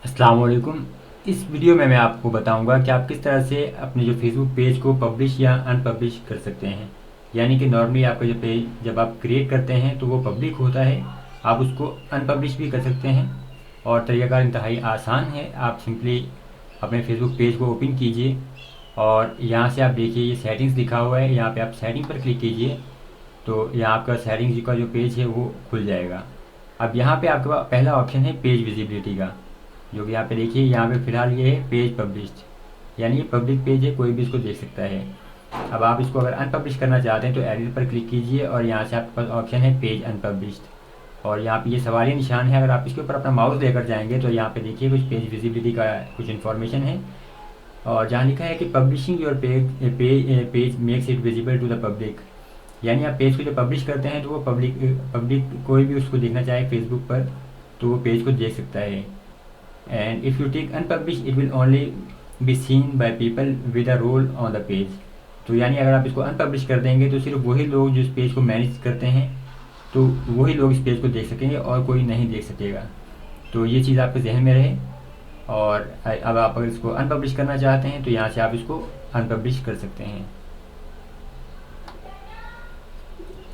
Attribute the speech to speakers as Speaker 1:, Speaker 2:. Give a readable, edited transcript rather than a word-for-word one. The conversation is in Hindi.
Speaker 1: अस्सलाम वालेकुम। इस वीडियो में मैं आपको बताऊंगा कि आप किस तरह से अपने जो फेसबुक पेज को पब्लिश या अनपब्लिश कर सकते हैं। यानी कि नॉर्मली आपका जो पेज जब आप क्रिएट करते हैं तो वो पब्लिक होता है, आप उसको अनपब्लिश भी कर सकते हैं। और तरीकाकार इंतहाई आसान है। आप सिंपली अपने फेसबुक पेज को ओपन कीजिए और यहाँ से आप देखिए ये सेटिंग्स लिखा हुआ है, यहाँ पे आप सेटिंग पर क्लिक कीजिए तो यहाँ आपका सेटिंग्स का जो पेज है वो खुल जाएगा। अब यहाँ पे आपके पास पहला ऑप्शन है पेज विजिबिलिटी का, जो कि यहाँ पे देखिए, यहाँ पे फिलहाल ये है पेज पब्लिश्ड, यानी ये पब्लिक पेज है, कोई भी इसको देख सकता है। अब आप इसको अगर अनपब्लिश करना चाहते हैं तो एडिट पर क्लिक कीजिए और यहाँ से आपके पास ऑप्शन है पेज अनपब्लिश्ड, और यहाँ पे ये सवालिया निशान है। अगर आप इसके ऊपर अपना माउस लेकर जाएंगे तो यहाँ पे देखिए कुछ पेज विजिबिलिटी का कुछ इन्फॉर्मेशन है, और जहाँ लिखा है कि publishing your page makes it visible to the public, यानी आप पेज को जब पब्लिश करते हैं तो वो पब्लिक कोई भी उसको देखना चाहे फेसबुक पर तो वो पेज को देख सकता है। And if you tick unpublish it will only be seen by people with a roll on the page. तो यानी अगर आप इसको अनपब्लिश कर देंगे तो सिर्फ वही लोग जो इस पेज को मैनेज करते हैं तो वही लोग इस पेज को देख सकेंगे और कोई नहीं देख सकेगा। तो ये चीज़ आपके जहन में रहे। और अब आप अगर इसको अनपब्लिश करना चाहते हैं तो यहाँ से आप इसको अनपब्लिश कर सकते हैं।